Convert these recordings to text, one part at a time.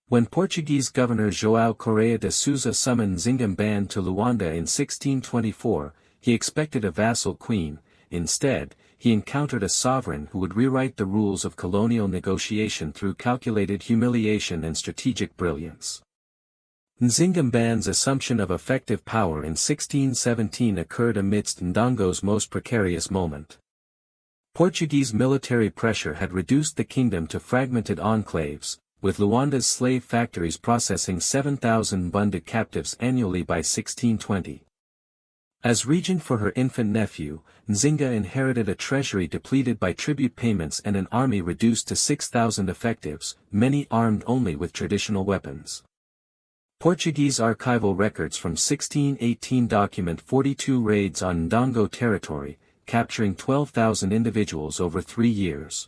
When Portuguese governor João Correia de Sousa summoned Nzinga Mbande to Luanda in 1624, he expected a vassal queen. Instead, he encountered a sovereign who would rewrite the rules of colonial negotiation through calculated humiliation and strategic brilliance. Nzinga Mbande's assumption of effective power in 1617 occurred amidst Ndongo's most precarious moment. Portuguese military pressure had reduced the kingdom to fragmented enclaves, with Luanda's slave factories processing 7,000 Mbande captives annually by 1620. As regent for her infant nephew, Nzinga inherited a treasury depleted by tribute payments and an army reduced to 6,000 effectives, many armed only with traditional weapons. Portuguese archival records from 1618 document 42 raids on Ndongo territory, capturing 12,000 individuals over 3 years.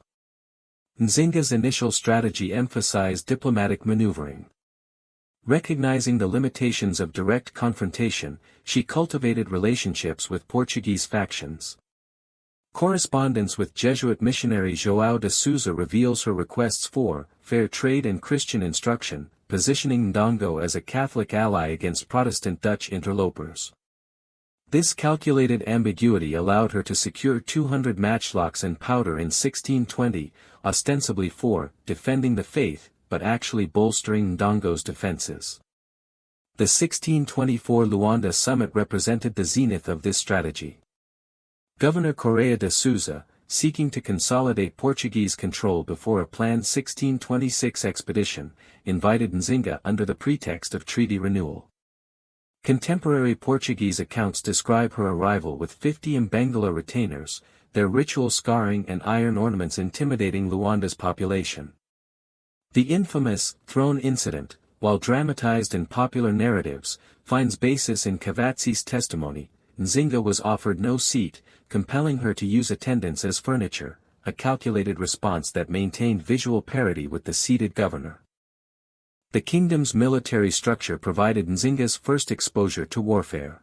Nzinga's initial strategy emphasized diplomatic maneuvering. Recognizing the limitations of direct confrontation, she cultivated relationships with Portuguese factions. Correspondence with Jesuit missionary João de Sousa reveals her requests for fair trade and Christian instruction, positioning Ndongo as a Catholic ally against Protestant Dutch interlopers. This calculated ambiguity allowed her to secure 200 matchlocks and powder in 1620, ostensibly for defending the faith, but actually bolstering Ndongo's defenses. The 1624 Luanda summit represented the zenith of this strategy. Governor Correia de Sousa, seeking to consolidate Portuguese control before a planned 1626 expedition, invited Nzinga under the pretext of treaty renewal. Contemporary Portuguese accounts describe her arrival with 50 Mbangala retainers, their ritual scarring and iron ornaments intimidating Luanda's population. The infamous throne incident, while dramatized in popular narratives, finds basis in Cavazzini's testimony. Nzinga was offered no seat, compelling her to use attendants as furniture, a calculated response that maintained visual parity with the seated governor. The kingdom's military structure provided Nzinga's first exposure to warfare.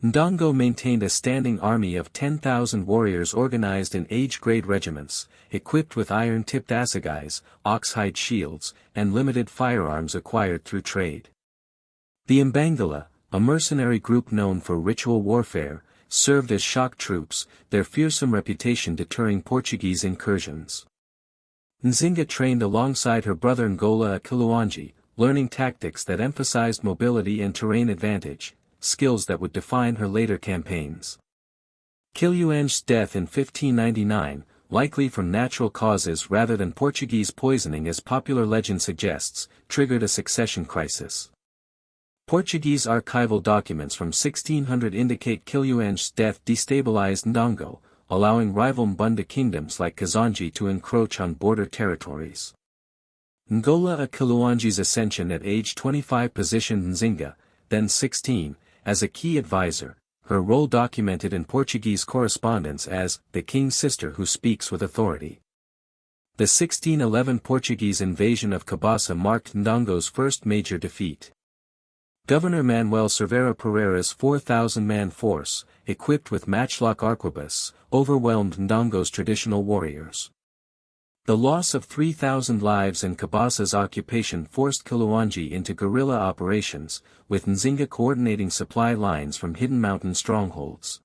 Ndongo maintained a standing army of 10,000 warriors organized in age-grade regiments, equipped with iron-tipped assegais, ox-hide shields, and limited firearms acquired through trade. The Mbangala, a mercenary group known for ritual warfare, served as shock troops, their fearsome reputation deterring Portuguese incursions. Nzinga trained alongside her brother Ngola Akiluanji, learning tactics that emphasized mobility and terrain advantage, skills that would define her later campaigns. Kiluanji's death in 1599, likely from natural causes rather than Portuguese poisoning as popular legend suggests, triggered a succession crisis. Portuguese archival documents from 1600 indicate Kiluanji's death destabilized Ndongo, allowing rival Mbande kingdoms like Kazanji to encroach on border territories. Ngola Akiluanji's ascension at age 25 positioned Nzinga, then 16, as a key advisor, her role documented in Portuguese correspondence as the king's sister who speaks with authority. The 1611 Portuguese invasion of Cabaça marked Ndongo's first major defeat. Governor Manuel Cervera Pereira's 4,000-man force, equipped with matchlock arquebus, overwhelmed Ndongo's traditional warriors. The loss of 3,000 lives and Cabaça's occupation forced Kiluanji into guerrilla operations, with Nzinga coordinating supply lines from hidden mountain strongholds.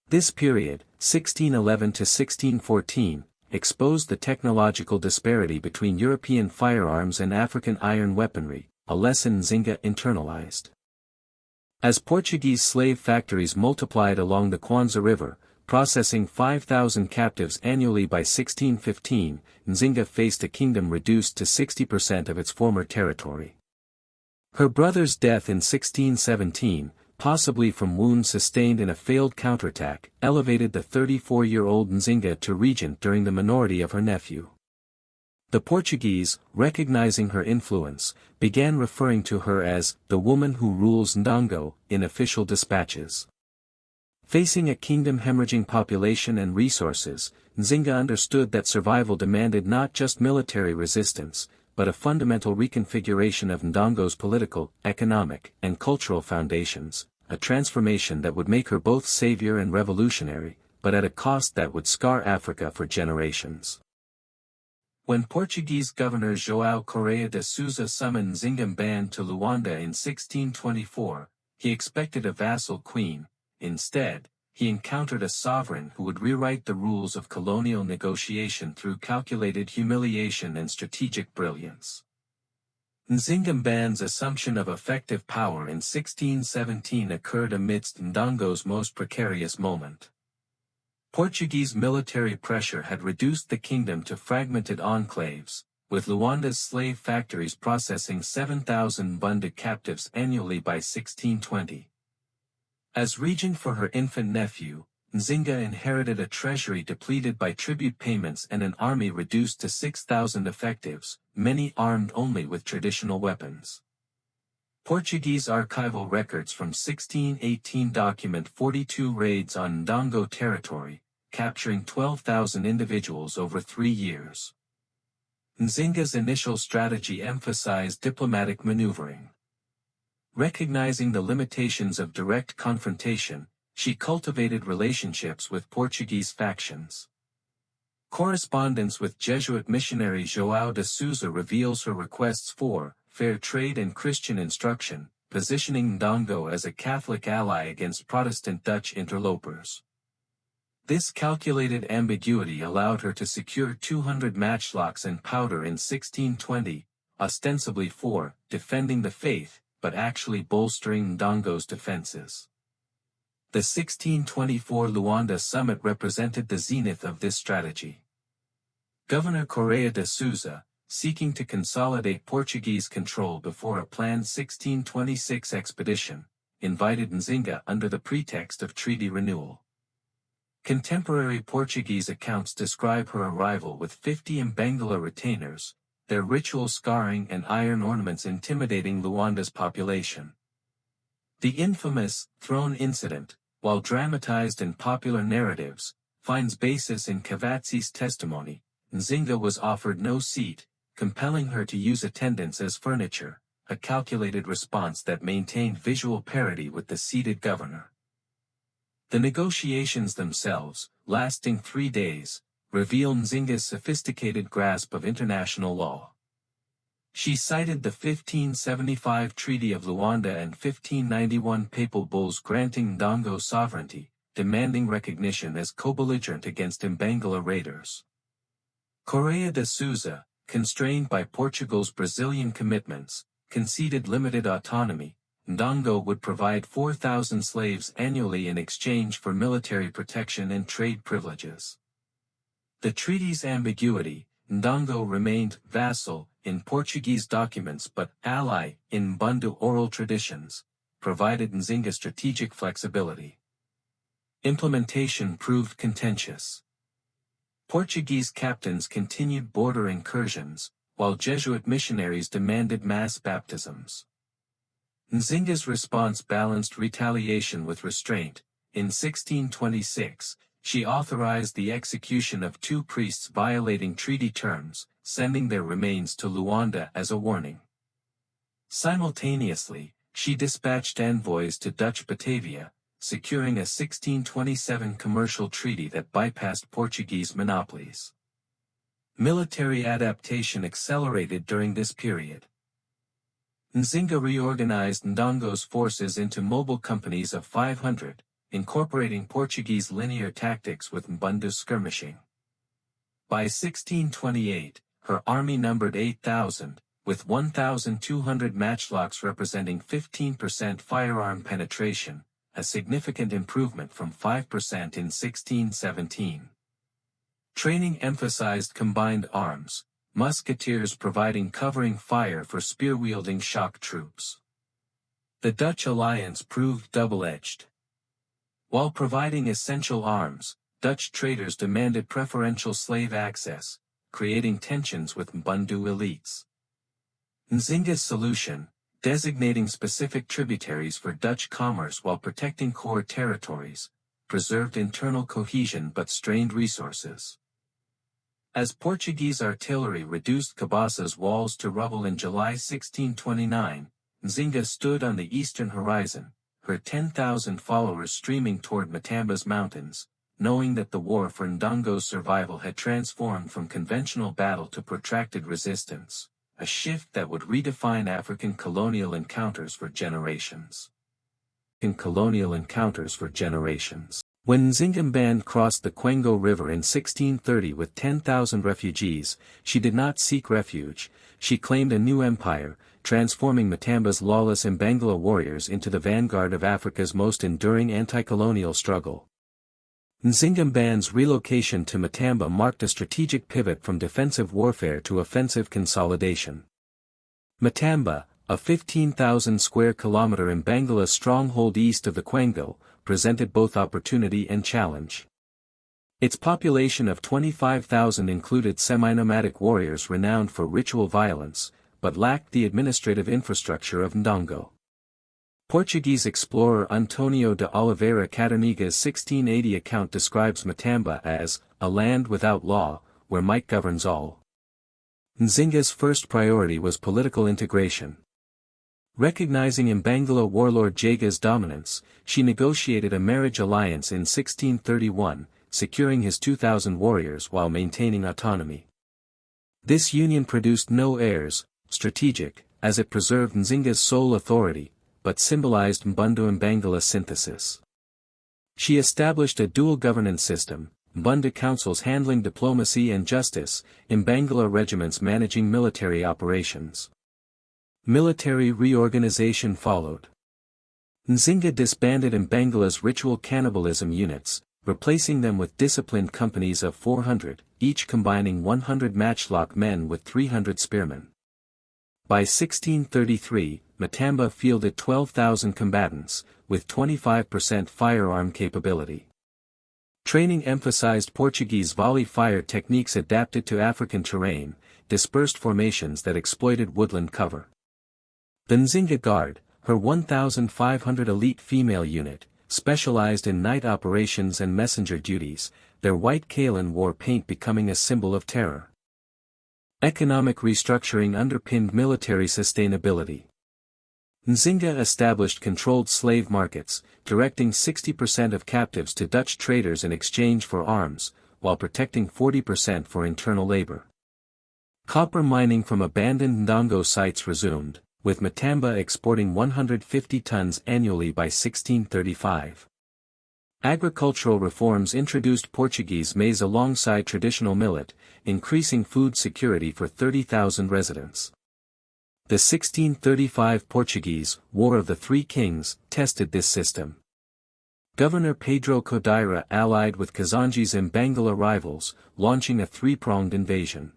This period, 1611 to 1614, exposed the technological disparity between European firearms and African iron weaponry, a lesson Nzinga internalized. As Portuguese slave factories multiplied along the Kwanza River, processing 5,000 captives annually by 1615, Nzinga faced a kingdom reduced to 60% of its former territory. Her brother's death in 1617, possibly from wounds sustained in a failed counterattack, elevated the 34-year-old Nzinga to regent during the minority of her nephew. The Portuguese, recognizing her influence, began referring to her as the woman who rules Ndongo in official dispatches. Facing a kingdom hemorrhaging population and resources, Nzinga understood that survival demanded not just military resistance, but a fundamental reconfiguration of Ndongo's political, economic, and cultural foundations, a transformation that would make her both savior and revolutionary, but at a cost that would scar Africa for generations. When Portuguese governor João Correia de Sousa summoned Nzinga Mbande to Luanda in 1624, he expected a vassal queen. Instead, he encountered a sovereign who would rewrite the rules of colonial negotiation through calculated humiliation and strategic brilliance. Nzinga Mbande's assumption of effective power in 1617 occurred amidst Ndongo's most precarious moment. Portuguese military pressure had reduced the kingdom to fragmented enclaves, with Luanda's slave factories processing 7,000 Mbande captives annually by 1620. As regent for her infant nephew, Nzinga inherited a treasury depleted by tribute payments and an army reduced to 6,000 effectives, many armed only with traditional weapons. Portuguese archival records from 1618 document 42 raids on Ndongo territory, capturing 12,000 individuals over 3 years. Nzinga's initial strategy emphasized diplomatic maneuvering. Recognizing the limitations of direct confrontation, she cultivated relationships with Portuguese factions. Correspondence with Jesuit missionary João de Sousa reveals her requests for fair trade and Christian instruction, positioning Ndongo as a Catholic ally against Protestant Dutch interlopers. This calculated ambiguity allowed her to secure 200 matchlocks and powder in 1620, ostensibly for defending the faith, but actually bolstering Ndongo's defenses. The 1624 Luanda summit represented the zenith of this strategy. Governor Correia de Sousa, seeking to consolidate Portuguese control before a planned 1626 expedition, invited Nzinga under the pretext of treaty renewal. Contemporary Portuguese accounts describe her arrival with 50 Mbangala retainers, their ritual scarring and iron ornaments intimidating Luanda's population. The infamous throne incident, while dramatized in popular narratives, finds basis in Cavazzi's testimony. Nzinga was offered no seat, compelling her to use attendants as furniture, a calculated response that maintained visual parity with the seated governor. The negotiations themselves, lasting 3 days, reveal Nzinga's sophisticated grasp of international law. She cited the 1575 Treaty of Luanda and 1591 papal bulls granting Ndongo sovereignty, demanding recognition as co-belligerent against Mbangala raiders. Correia de Sousa, constrained by Portugal's Brazilian commitments, conceded limited autonomy. Ndongo would provide 4,000 slaves annually in exchange for military protection and trade privileges. The treaty's ambiguity, Ndongo remained vassal in Portuguese documents but ally in Mbundu oral traditions, provided Nzinga strategic flexibility. Implementation proved contentious. Portuguese captains continued border incursions, while Jesuit missionaries demanded mass baptisms. Nzinga's response balanced retaliation with restraint. In 1626, she authorized the execution of 2 priests violating treaty terms, sending their remains to Luanda as a warning. Simultaneously, she dispatched envoys to Dutch Batavia, securing a 1627 commercial treaty that bypassed Portuguese monopolies. Military adaptation accelerated during this period. Nzinga reorganized Ndongo's forces into mobile companies of 500, incorporating Portuguese linear tactics with Mbundu skirmishing. By 1628, her army numbered 8,000, with 1,200 matchlocks representing 15% firearm penetration, a significant improvement from 5% in 1617. Training emphasized combined arms, musketeers providing covering fire for spear-wielding shock troops. The Dutch alliance proved double-edged. While providing essential arms, Dutch traders demanded preferential slave access, creating tensions with Mbundu elites. Nzinga's solution, designating specific tributaries for Dutch commerce while protecting core territories, preserved internal cohesion but strained resources. As Portuguese artillery reduced Cabaça's walls to rubble in July 1629, Nzinga stood on the eastern horizon, her 10,000 followers streaming toward Matamba's mountains, knowing that the war for Ndongo's survival had transformed from conventional battle to protracted resistance, a shift that would redefine African colonial encounters for generations. When Nzinga Mbande crossed the Congo River in 1630 with 10,000 refugees, she did not seek refuge, she claimed a new empire, transforming Matamba's lawless Mbangala warriors into the vanguard of Africa's most enduring anti-colonial struggle. Nzinga Mbande's relocation to Matamba marked a strategic pivot from defensive warfare to offensive consolidation. Matamba, a 15,000 square kilometer Mbangala stronghold east of the Congo, presented both opportunity and challenge. Its population of 25,000 included semi-nomadic warriors renowned for ritual violence, but lacked the administrative infrastructure of Ndongo. Portuguese explorer Antonio de Oliveira Cataniga's 1680 account describes Matamba as a land without law, where might governs all. Nzinga's first priority was political integration. Recognizing Mbangala warlord Jaga's dominance, she negotiated a marriage alliance in 1631, securing his 2,000 warriors while maintaining autonomy. This union produced no heirs, strategic, as it preserved Nzinga's sole authority, but symbolized Mbundu Mbangala synthesis. She established a dual governance system, Mbundu councils handling diplomacy and justice, Mbangala regiments managing military operations. Military reorganization followed. Nzinga disbanded Mbangala's ritual cannibalism units, replacing them with disciplined companies of 400, each combining 100 matchlock men with 300 spearmen. By 1633, Matamba fielded 12,000 combatants, with 25% firearm capability. Training emphasized Portuguese volley fire techniques adapted to African terrain, dispersed formations that exploited woodland cover. The Nzinga Guard, her 1,500 elite female unit, specialized in night operations and messenger duties, their white kalan wore paint becoming a symbol of terror. Economic restructuring underpinned military sustainability. Nzinga established controlled slave markets, directing 60% of captives to Dutch traders in exchange for arms, while protecting 40% for internal labor. Copper mining from abandoned Ndongo sites resumed, with Matamba exporting 150 tons annually by 1635. Agricultural reforms introduced Portuguese maize alongside traditional millet, increasing food security for 30,000 residents. The 1635 Portuguese War of the Three Kings tested this system. Governor Pedro Kodaira allied with Kazanji's Mbangala rivals, launching a three-pronged invasion.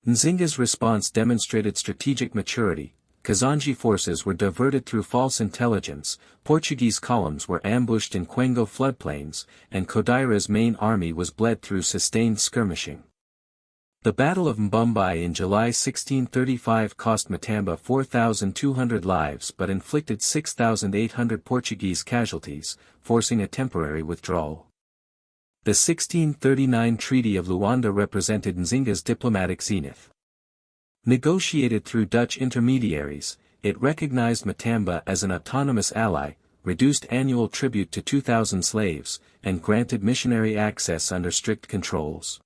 Nzinga's response demonstrated strategic maturity. Kazanji forces were diverted through false intelligence, Portuguese columns were ambushed in Congo floodplains, and Kodaira's main army was bled through sustained skirmishing. The Battle of Mbumbai in July 1635 cost Matamba 4,200 lives but inflicted 6,800 Portuguese casualties, forcing a temporary withdrawal. The 1639 Treaty of Luanda represented Nzinga's diplomatic zenith. Negotiated through Dutch intermediaries, it recognized Matamba as an autonomous ally, reduced annual tribute to 2,000 slaves, and granted missionary access under strict controls.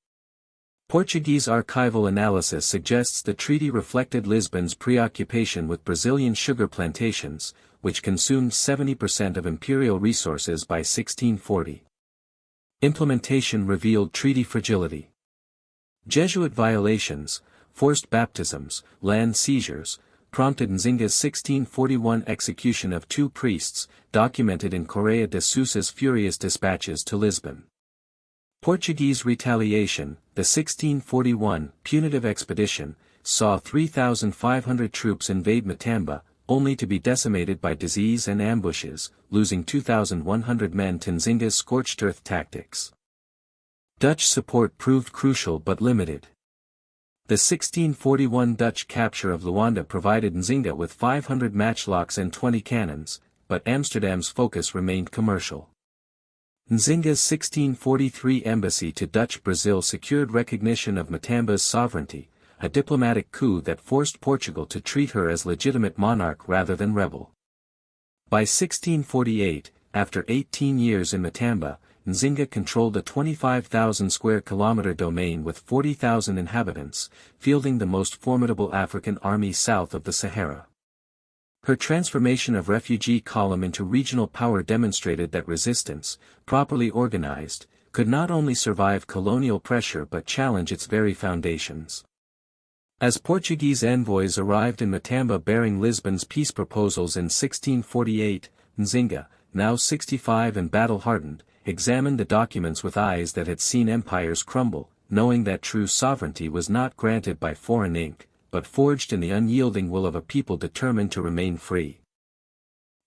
Portuguese archival analysis suggests the treaty reflected Lisbon's preoccupation with Brazilian sugar plantations, which consumed 70% of imperial resources by 1640. Implementation revealed treaty fragility. Jesuit violations, forced baptisms, land seizures, prompted Nzinga's 1641 execution of 2 priests, documented in Correia de Sousa's furious dispatches to Lisbon. Portuguese retaliation, the 1641 punitive expedition, saw 3,500 troops invade Matamba, only to be decimated by disease and ambushes, losing 2,100 men to Nzinga's scorched earth tactics. Dutch support proved crucial but limited. The 1641 Dutch capture of Luanda provided Nzinga with 500 matchlocks and 20 cannons, but Amsterdam's focus remained commercial. Nzinga's 1643 embassy to Dutch Brazil secured recognition of Matamba's sovereignty, a diplomatic coup that forced Portugal to treat her as legitimate monarch rather than rebel. By 1648, after 18 years in Matamba, Nzinga controlled a 25,000 square kilometer domain with 40,000 inhabitants, fielding the most formidable African army south of the Sahara. Her transformation of refugee column into regional power demonstrated that resistance, properly organized, could not only survive colonial pressure but challenge its very foundations. As Portuguese envoys arrived in Matamba bearing Lisbon's peace proposals in 1648, Nzinga, now 65 and battle-hardened, examined the documents with eyes that had seen empires crumble, knowing that true sovereignty was not granted by foreign ink, but forged in the unyielding will of a people determined to remain free.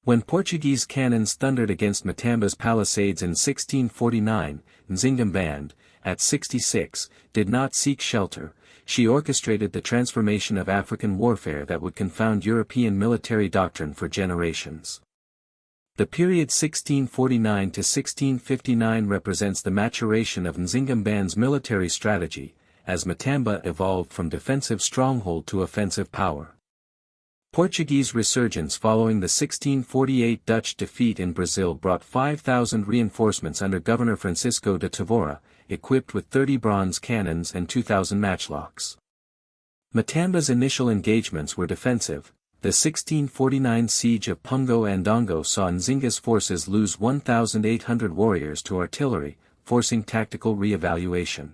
When Portuguese cannons thundered against Matamba's palisades in 1649, Nzinga Mbande, at 66, did not seek shelter. She orchestrated the transformation of African warfare that would confound European military doctrine for generations. The period 1649 to 1659 represents the maturation of Nzinga Mbande's military strategy, as Matamba evolved from defensive stronghold to offensive power. Portuguese resurgence following the 1648 Dutch defeat in Brazil brought 5,000 reinforcements under Governor Francisco de Tavora, equipped with 30 bronze cannons and 2,000 matchlocks. Matamba's initial engagements were defensive. The 1649 siege of Kingdom of Ndongo saw Nzinga's forces lose 1,800 warriors to artillery, forcing tactical re-evaluation.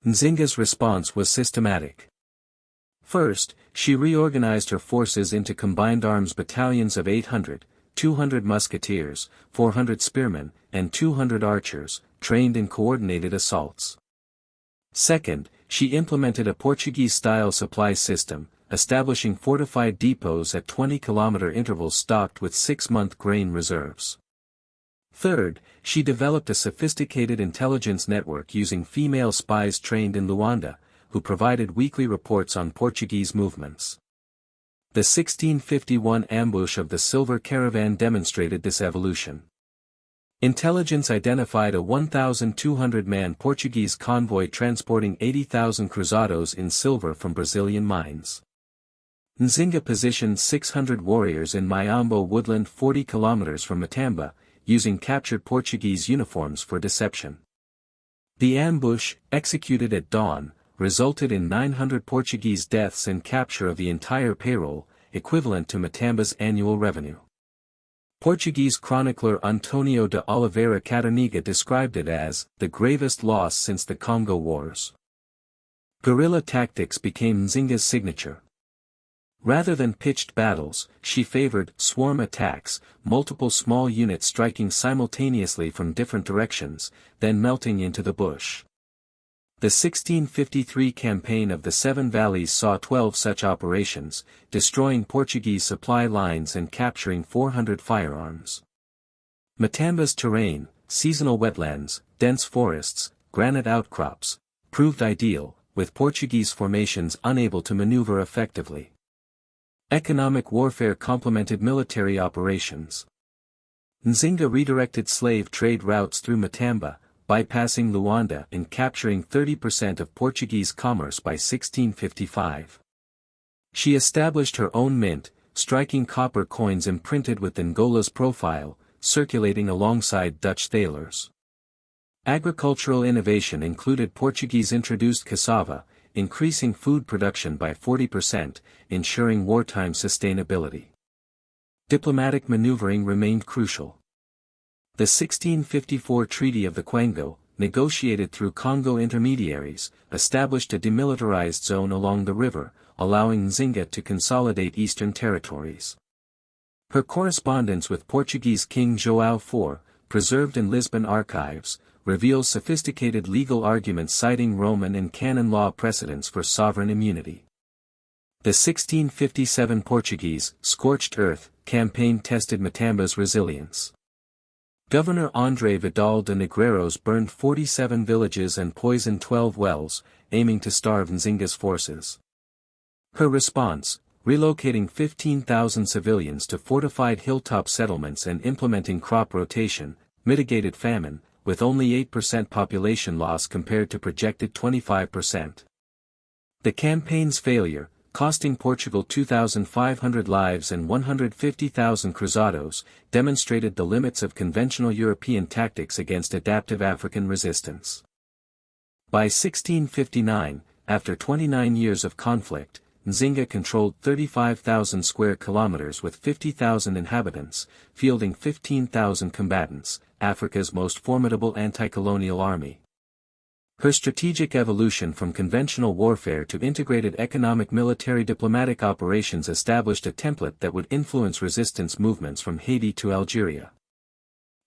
Nzinga's response was systematic. First, she reorganized her forces into combined arms battalions of 800, 200 musketeers, 400 spearmen, and 200 archers, trained in coordinated assaults. Second, she implemented a Portuguese-style supply system, establishing fortified depots at 20-kilometer intervals stocked with 6-month grain reserves. Third, she developed a sophisticated intelligence network using female spies trained in Luanda, who provided weekly reports on Portuguese movements. The 1651 ambush of the Silver Caravan demonstrated this evolution. Intelligence identified a 1,200-man Portuguese convoy transporting 80,000 cruzados in silver from Brazilian mines. Nzinga positioned 600 warriors in Mayambo woodland 40 kilometers from Matamba, using captured Portuguese uniforms for deception. The ambush, executed at dawn, resulted in 900 Portuguese deaths and capture of the entire payroll, equivalent to Matamba's annual revenue. Portuguese chronicler Antonio de Oliveira Cataniga described it as the gravest loss since the Congo Wars. Guerrilla tactics became Nzinga's signature. Rather than pitched battles, she favored swarm attacks, multiple small units striking simultaneously from different directions, then melting into the bush. The 1653 campaign of the Seven Valleys saw 12 such operations, destroying Portuguese supply lines and capturing 400 firearms. Matamba's terrain, seasonal wetlands, dense forests, granite outcrops, proved ideal, with Portuguese formations unable to maneuver effectively. Economic warfare complemented military operations. Nzinga redirected slave trade routes through Matamba, bypassing Luanda and capturing 30% of Portuguese commerce by 1655. She established her own mint, striking copper coins imprinted with Ngola's profile, circulating alongside Dutch thalers. Agricultural innovation included Portuguese-introduced cassava, increasing food production by 40%, ensuring wartime sustainability. Diplomatic maneuvering remained crucial. The 1654 Treaty of the Quango, negotiated through Congo intermediaries, established a demilitarized zone along the river, allowing Nzinga to consolidate eastern territories. Her correspondence with Portuguese King João IV, preserved in Lisbon archives, reveals sophisticated legal arguments citing Roman and canon law precedents for sovereign immunity. The 1657 Portuguese Scorched Earth campaign tested Matamba's resilience. Governor André Vidal de Negreiros burned 47 villages and poisoned 12 wells, aiming to starve Nzinga's forces. Her response, relocating 15,000 civilians to fortified hilltop settlements and implementing crop rotation, mitigated famine, with only 8% population loss compared to projected 25%. The campaign's failure, costing Portugal 2,500 lives and 150,000 cruzados, demonstrated the limits of conventional European tactics against adaptive African resistance. By 1659, after 29 years of conflict, Nzinga controlled 35,000 square kilometers with 50,000 inhabitants, fielding 15,000 combatants, Africa's most formidable anti-colonial army. Her strategic evolution from conventional warfare to integrated economic military diplomatic operations established a template that would influence resistance movements from Haiti to Algeria.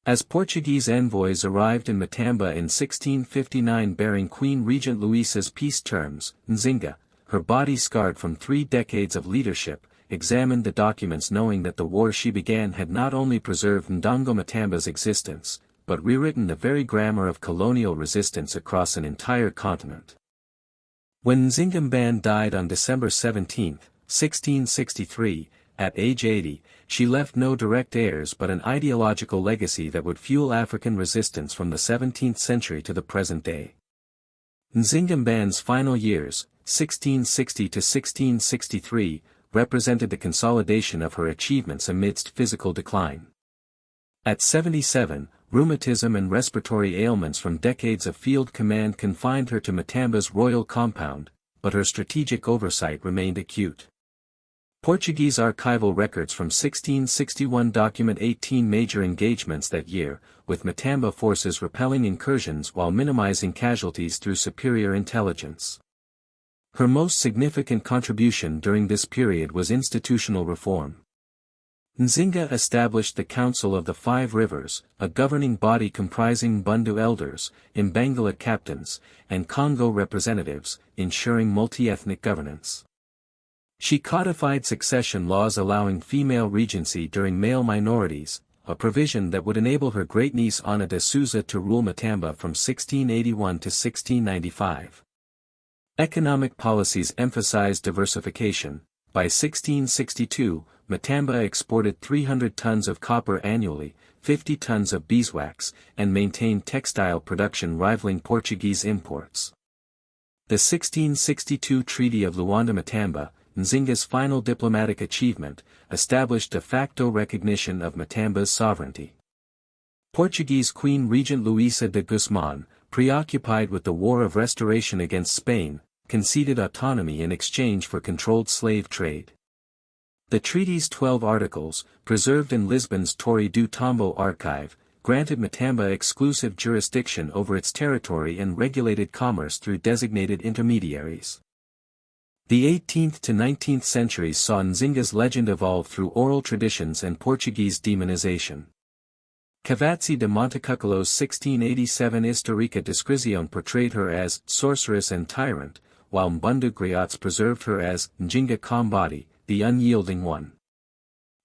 As Portuguese envoys arrived in Matamba in 1659 bearing Queen Regent Luisa's peace terms, Nzinga, her body scarred from 3 decades of leadership, examined the documents knowing that the war she began had not only preserved Ndongo Matamba's existence, but rewritten the very grammar of colonial resistance across an entire continent. When Nzinga Mbande died on December 17, 1663, at age 80, she left no direct heirs but an ideological legacy that would fuel African resistance from the 17th century to the present day. Nzinga Mbande's final years, 1660 to 1663, represented the consolidation of her achievements amidst physical decline. At 77, rheumatism and respiratory ailments from decades of field command confined her to Matamba's royal compound, but her strategic oversight remained acute. Portuguese archival records from 1661 document 18 major engagements that year, with Matamba forces repelling incursions while minimizing casualties through superior intelligence. Her most significant contribution during this period was institutional reform. Nzinga established the Council of the Five Rivers, a governing body comprising Mbundu elders, Mbangala captains, and Congo representatives, ensuring multi-ethnic governance. She codified succession laws allowing female regency during male minorities, a provision that would enable her great-niece Ana de Souza to rule Matamba from 1681 to 1695. Economic policies emphasized diversification. By 1662, Matamba exported 300 tons of copper annually, 50 tons of beeswax, and maintained textile production rivaling Portuguese imports. The 1662 Treaty of Luanda-Matamba, Nzinga's final diplomatic achievement, established de facto recognition of Matamba's sovereignty. Portuguese Queen Regent Luisa de Guzman, preoccupied with the War of Restoration against Spain, conceded autonomy in exchange for controlled slave trade. The treaty's 12 articles, preserved in Lisbon's Torre do Tombo archive, granted Matamba exclusive jurisdiction over its territory and regulated commerce through designated intermediaries. The 18th to 19th centuries saw Nzinga's legend evolve through oral traditions and Portuguese demonization. Cavazzi de Montecuccolo's 1687 Historia Descrizione portrayed her as sorceress and tyrant, while Mbundu griots preserved her as Nzinga Mbande, the unyielding one.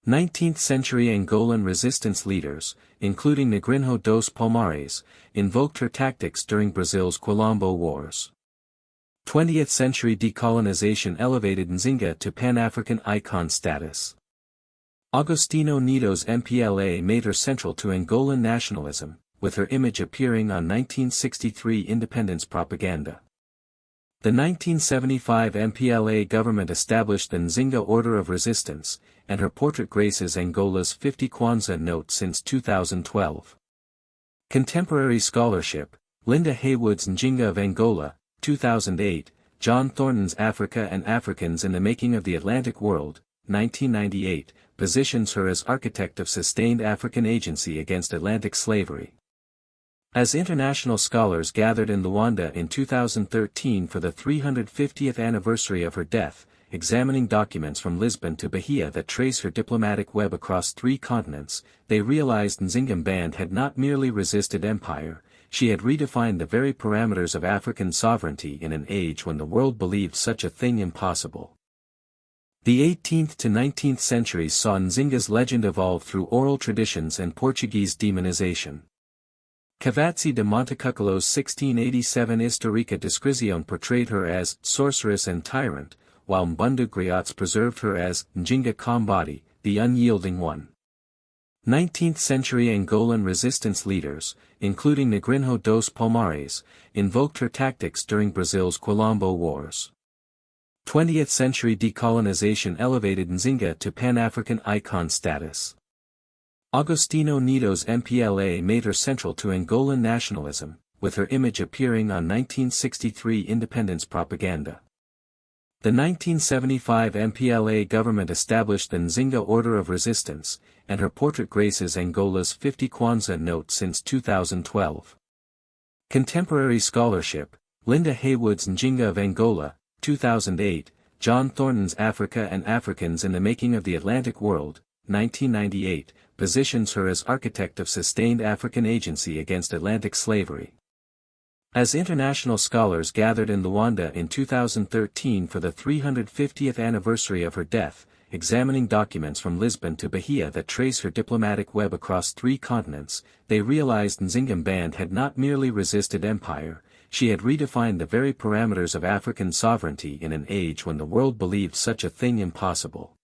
19th-century Angolan resistance leaders, including Negrinho dos Palmares, invoked her tactics during Brazil's Quilombo Wars. 20th-century decolonization elevated Nzinga to Pan-African icon status. Agostinho Neto's MPLA made her central to Angolan nationalism, with her image appearing on 1963 independence propaganda. The 1975 MPLA government established the Nzinga Order of Resistance, and her portrait graces Angola's 50 Kwanzaa note since 2012. Contemporary scholarship, Linda Haywood's Nzinga of Angola, 2008, John Thornton's Africa and Africans in the Making of the Atlantic World, 1998, positions her as architect of sustained African agency against Atlantic slavery. As international scholars gathered in Luanda in 2013 for the 350th anniversary of her death, examining documents from Lisbon to Bahia that trace her diplomatic web across 3 continents, they realized Nzinga Mbande had not merely resisted empire, she had redefined the very parameters of African sovereignty in an age when the world believed such a thing impossible. The 18th to 19th centuries saw Nzinga's legend evolve through oral traditions and Portuguese demonization. Cavazzi de Montecuccolo's 1687 Historia Descrizione portrayed her as sorceress and tyrant, while Mbundu griots preserved her as Nzinga Mbande, the unyielding one. 19th-century Angolan resistance leaders, including Negrinho dos Palmares, invoked her tactics during Brazil's Quilombo Wars. 20th century decolonization elevated Nzinga to Pan-African icon status. Agostinho Neto's MPLA made her central to Angolan nationalism, with her image appearing on 1963 independence propaganda. The 1975 MPLA government established the Nzinga Order of Resistance, and her portrait graces Angola's 50 Kwanzaa note since 2012. Contemporary scholarship, Linda Haywood's Nzinga of Angola, 2008, John Thornton's Africa and Africans in the Making of the Atlantic World, 1998, positions her as architect of sustained African agency against Atlantic slavery. As international scholars gathered in Luanda in 2013 for the 350th anniversary of her death, examining documents from Lisbon to Bahia that trace her diplomatic web across 3 continents, they realized Nzinga Mbande had not merely resisted empire, she had redefined the very parameters of African sovereignty in an age when the world believed such a thing impossible.